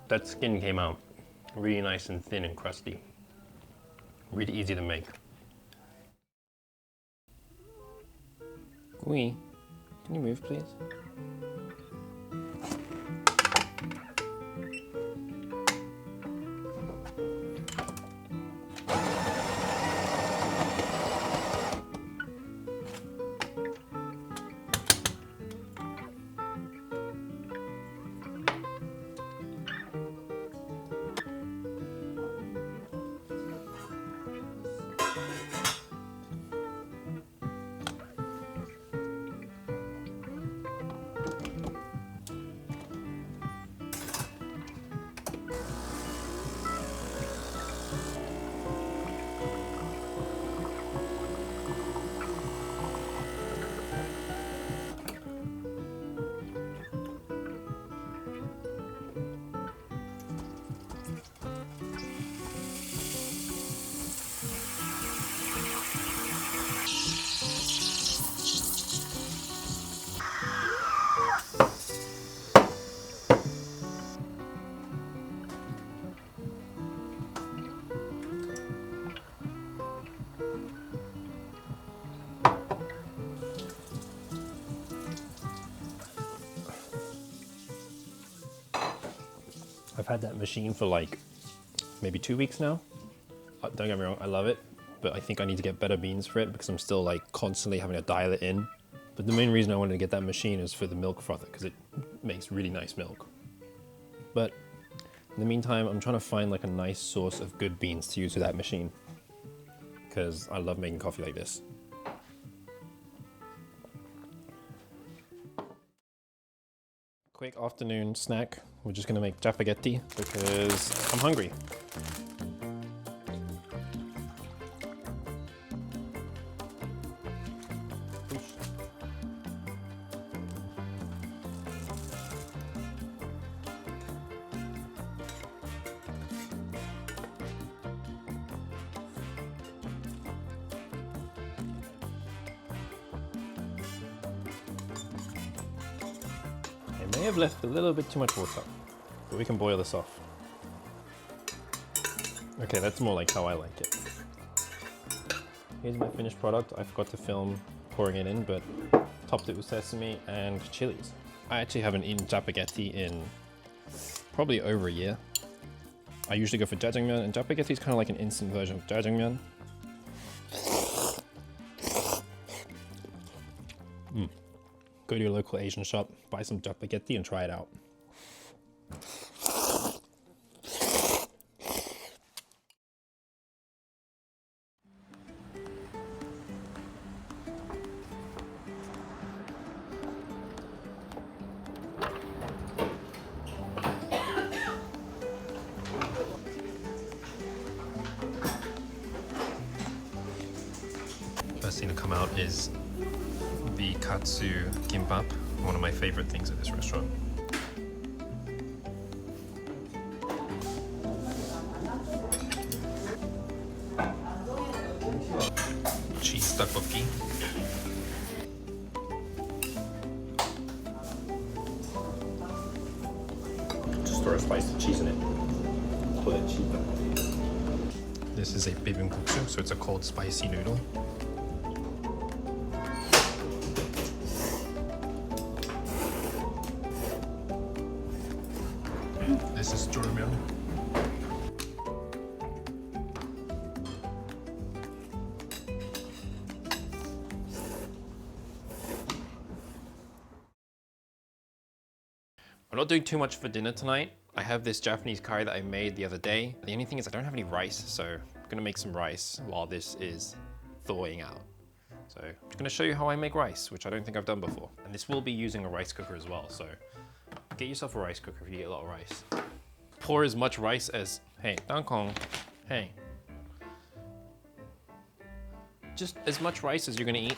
That skin came out really nice and thin and crusty. Really easy to make. Gui, can you move please? I've had that machine for like maybe 2 weeks now. Don't get me wrong, I love it, but I think I need to get better beans for it because I'm still like constantly having to dial it in. But the main reason I wanted to get that machine is for the milk frother because it makes really nice milk. But in the meantime, I'm trying to find like a nice source of good beans to use with that machine because I love making coffee like this. Quick afternoon snack. We're just gonna make spaghetti because I'm hungry. I may have left a little bit too much water, but we can boil this off. Okay, that's more like how I like it. Here's my finished product. I forgot to film pouring it in, but topped it with sesame and chilies. I actually haven't eaten spaghetti in probably over a year. I usually go for jjajangmyeon, and spaghetti is kind of like an instant version of jjajangmyeon. Go to your local Asian shop, buy some spaghetti and try it out. First thing to come out is the katsu kimbap, one of my favorite things at this restaurant. Cheese tteokbokki. Just throw a slice of cheese in it. Put it cheaper. This is a bibimbap, so it's a cold spicy noodle. This is jjajangmyeon. I'm not doing too much for dinner tonight. I have this Japanese curry that I made the other day. The only thing is I don't have any rice, so I'm gonna make some rice while this is thawing out. So I'm just gonna show you how I make rice, which I don't think I've done before. And this will be using a rice cooker as well, so get yourself a rice cooker if you eat a lot of rice. Pour as much rice as, hey, Dongpa, hey. Just as much rice as you're gonna eat.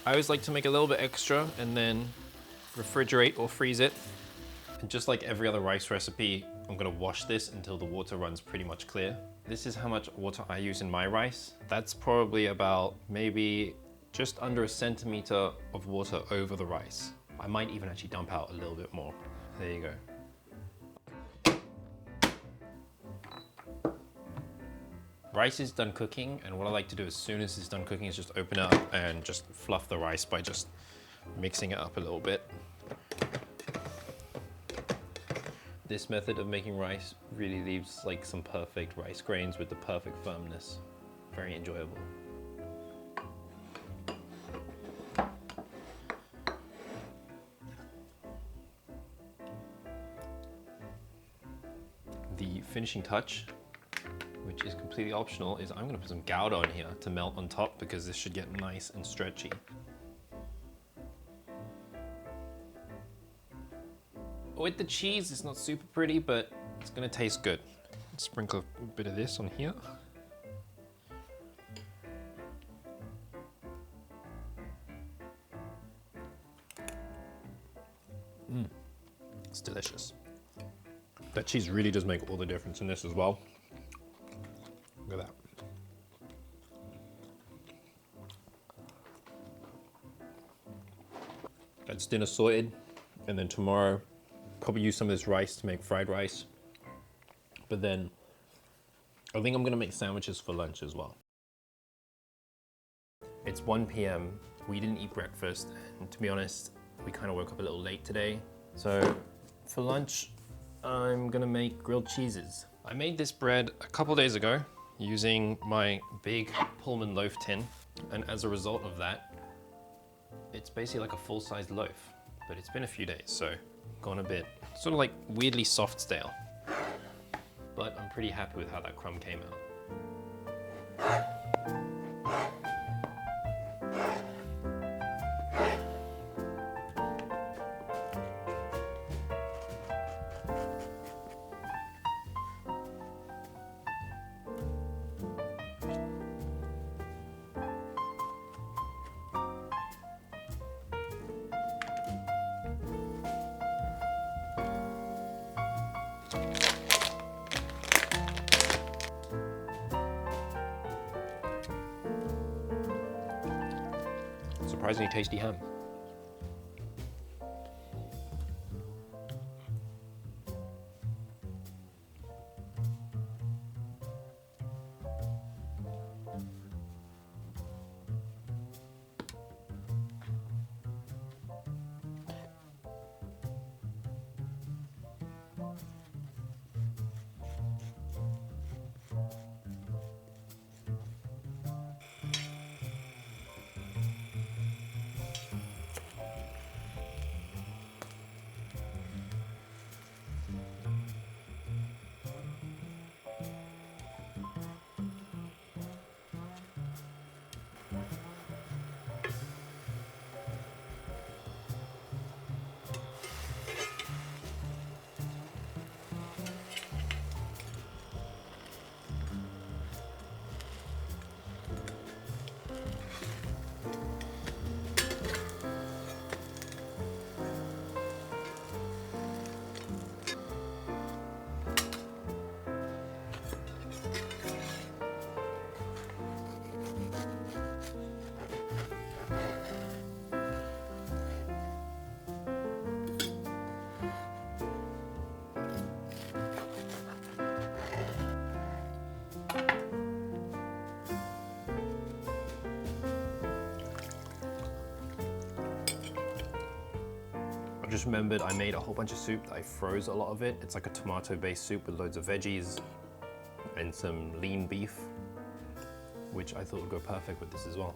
I always like to make a little bit extra and then refrigerate or freeze it. And just like every other rice recipe, I'm gonna wash this until the water runs pretty much clear. This is how much water I use in my rice. That's probably about maybe just under a centimeter of water over the rice. I might even actually dump out a little bit more. There you go. Rice is done cooking, and what I like to do as soon as it's done cooking is just open it up and just fluff the rice by just mixing it up a little bit. This method of making rice really leaves like some perfect rice grains with the perfect firmness. Very enjoyable. The finishing touch, which is completely optional, is I'm gonna put some gouda on here to melt on top because this should get nice and stretchy. With the cheese, it's not super pretty, but it's gonna taste good. Sprinkle a bit of this on here. It's delicious. That cheese really does make all the difference in this as well. Look at that. That's dinner sorted, and then tomorrow probably use some of this rice to make fried rice. But then I think I'm gonna make sandwiches for lunch as well. It's 1 p.m. We didn't eat breakfast, and to be honest, we kind of woke up a little late today. So for lunch, I'm gonna make grilled cheeses. I made this bread a couple days ago using my big Pullman loaf tin, and as a result of that, it's basically like a full-size loaf, but it's been a few days, so gone a bit sort of like weirdly soft stale. But I'm pretty happy with how that crumb came out. Surprisingly tasty ham. I just remembered I made a whole bunch of soup that I froze a lot of it. It's like a tomato-based soup with loads of veggies and some lean beef, which I thought would go perfect with this as well.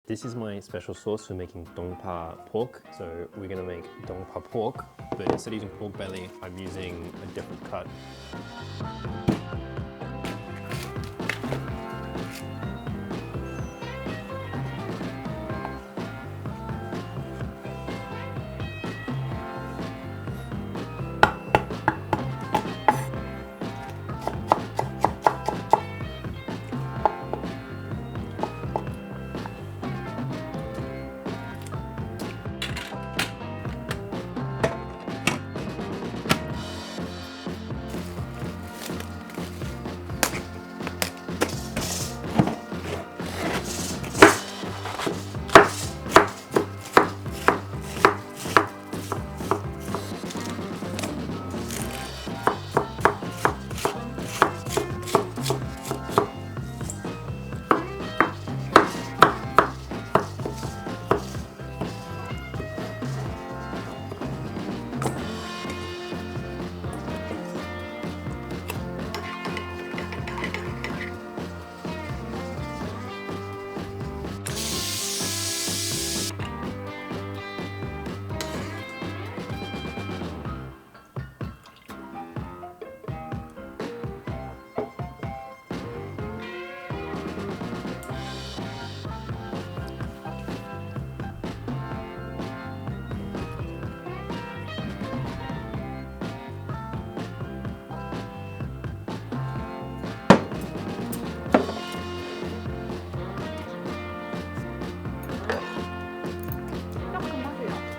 This is my special sauce for making Dongpa pork. So we're gonna make Dongpa pork, but instead of using pork belly, I'm using a different cut.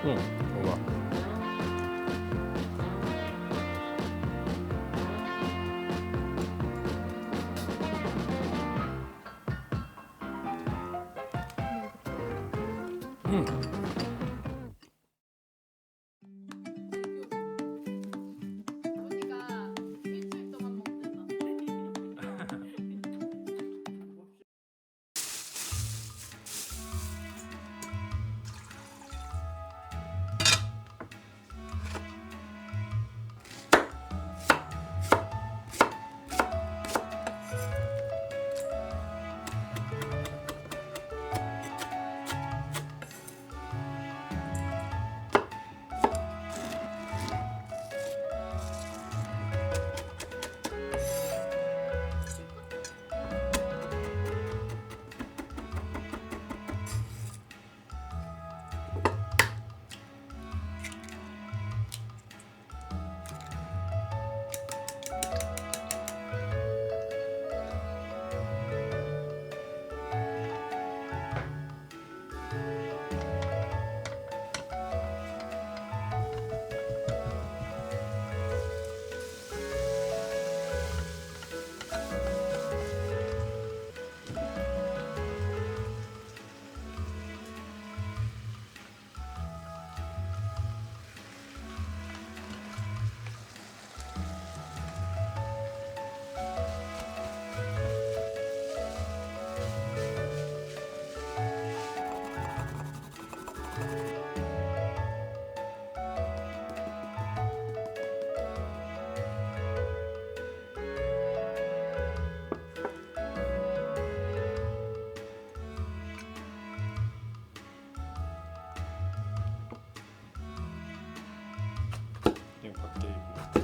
뭔가 여기가 일주일 동안 먹는다. 그냥 밖에 있고.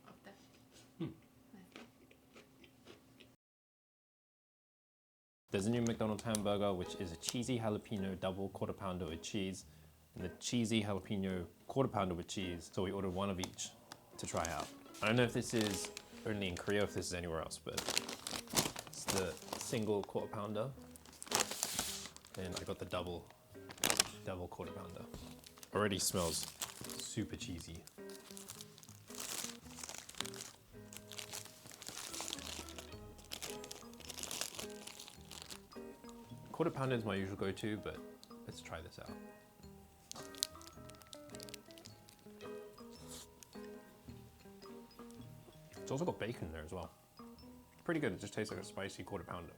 어때? There's a new McDonald's hamburger, which is a cheesy jalapeno double quarter pounder with cheese, and the cheesy jalapeno quarter pounder with cheese. So we ordered one of each to try out. I don't know if this is only in Korea, or if this is anywhere else, but it's the single quarter pounder, and I got the double quarter pounder. Already smells super cheesy. Quarter pounder is my usual go-to, but let's try this out. It's also got bacon in there as well. Pretty good, it just tastes like a spicy quarter pounder.